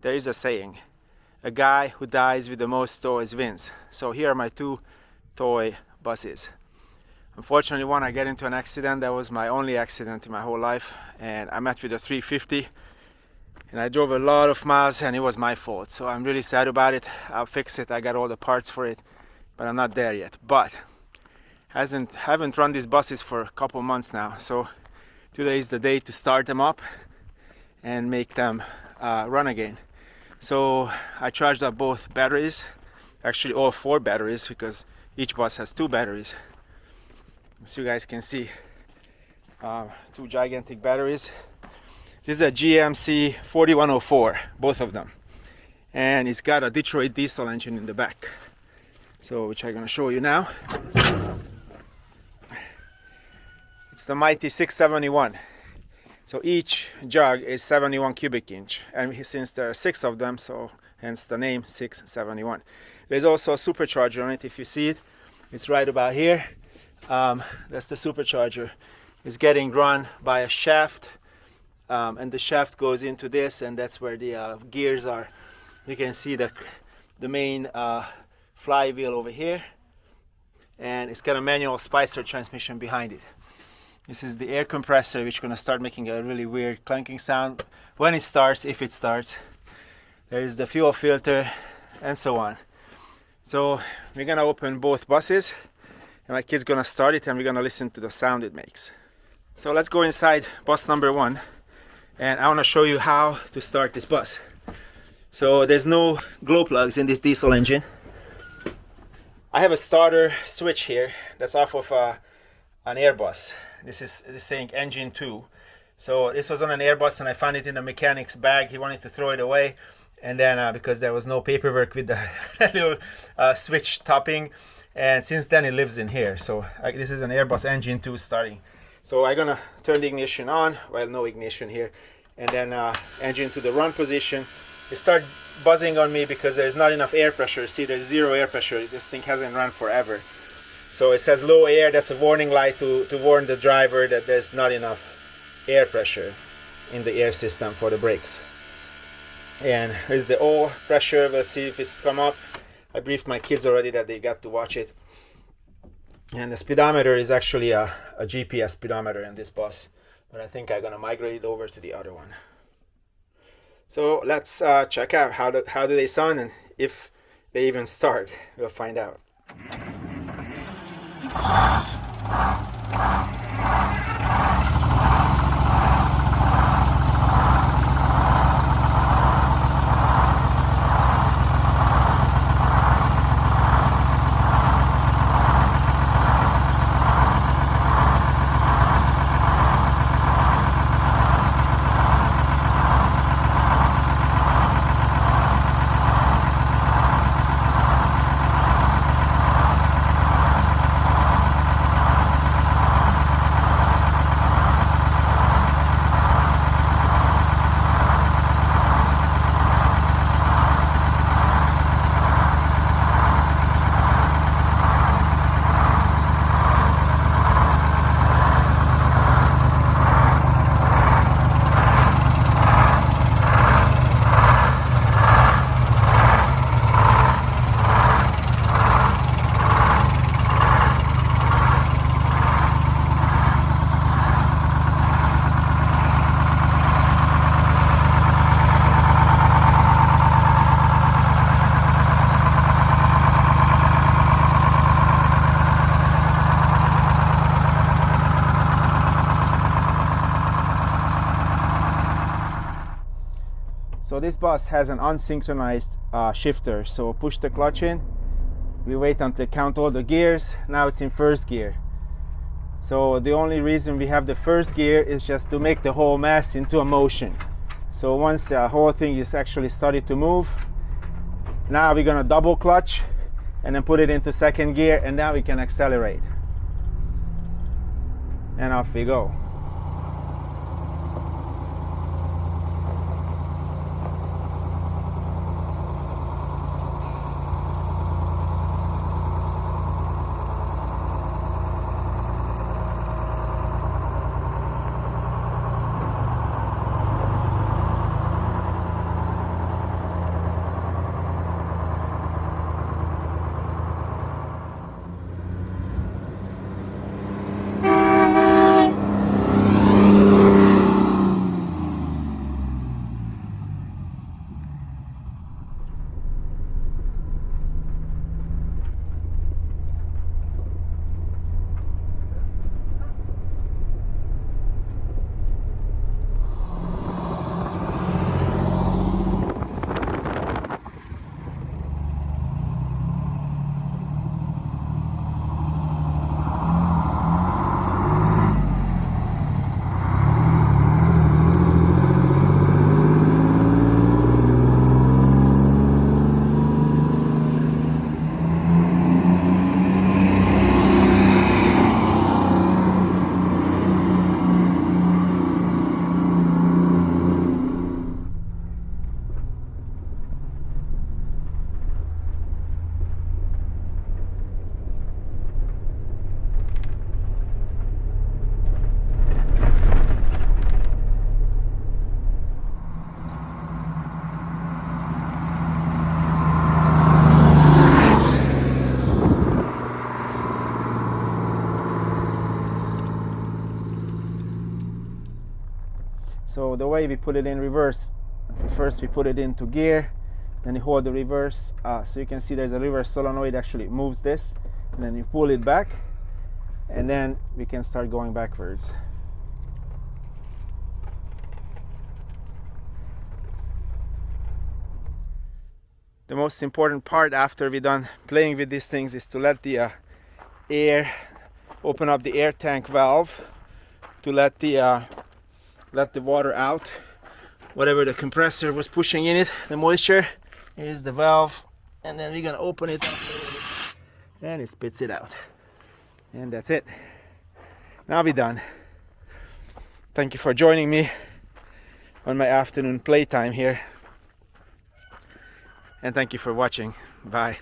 there is a saying, a guy who dies with the most toys wins. So here are my two toy buses. Unfortunately, one, I get into an accident. That was my only accident in my whole life, and I met with a 350, and I drove a lot of miles, and it was my fault. So I'm really sad about it. I'll fix it. I got all the parts for it, but I'm not there yet. But haven't run these buses for a couple months now, so today is the day to start them up and make them run again. So I charged up both batteries, actually all 4 batteries, because each bus has 2 batteries. As you guys can see, 2 gigantic batteries. This is a GMC 4104, both of them, and it's got a Detroit diesel engine in the back, so which I'm going to show you now. It's the mighty 671. So each jug is 71 cubic inch, and since there are 6 of them, so hence the name 671. There's also a supercharger on it. If you see it, it's right about here. That's the supercharger. It's getting run by a shaft, and the shaft goes into this, and that's where the gears are. You can see the main flywheel over here, and it's got a manual Spicer transmission behind it. This is the air compressor, which is going to start making a really weird clanking sound when it starts, if it starts. There is the fuel filter, and so on. So we're going to open both buses, and my kid's going to start it, and we're going to listen to the sound it makes. So let's go inside bus number 1, and I want to show you how to start this bus. So there's no glow plugs in this diesel engine. I have a starter switch here that's off of an Airbus. This is saying engine 2. So this was on an Airbus, and I found it in a mechanic's bag. He wanted to throw it away, and then because there was no paperwork with the little switch topping, and since then it lives in here. So this is an Airbus engine 2 starting. So I'm gonna turn the ignition on. Well, no ignition here, and then engine to the run position. It started buzzing on me because there's not enough air pressure. See, there's 0 air pressure. This thing hasn't run forever. So it says low air. That's a warning light to warn the driver that there's not enough air pressure in the air system for the brakes. And here's the O pressure. We'll see if it's come up. I briefed my kids already that they got to watch it. And the speedometer is actually a GPS speedometer in this bus, but I think I'm gonna migrate it over to the other one. So let's check out how do they sound, and if they even start. We'll find out. So this bus has an unsynchronized shifter. So push the clutch in. We wait until count all the gears. Now it's in first gear. So the only reason we have the first gear is just to make the whole mass into a motion. So once the whole thing is actually started to move, now we're gonna double clutch and then put it into second gear, and now we can accelerate. And off we go. So the way we put it in reverse, first we put it into gear, then you hold the reverse, so you can see there's a reverse solenoid actually moves this, and then you pull it back, and then we can start going backwards. The most important part after we're done playing with these things is to let the air, open up the air tank valve to let the water out. Whatever the compressor was pushing in it, the moisture, here's the valve, and then we're gonna open it up and it spits it out. And that's it. Now we're done. Thank you for joining me on my afternoon playtime here. And thank you for watching. Bye.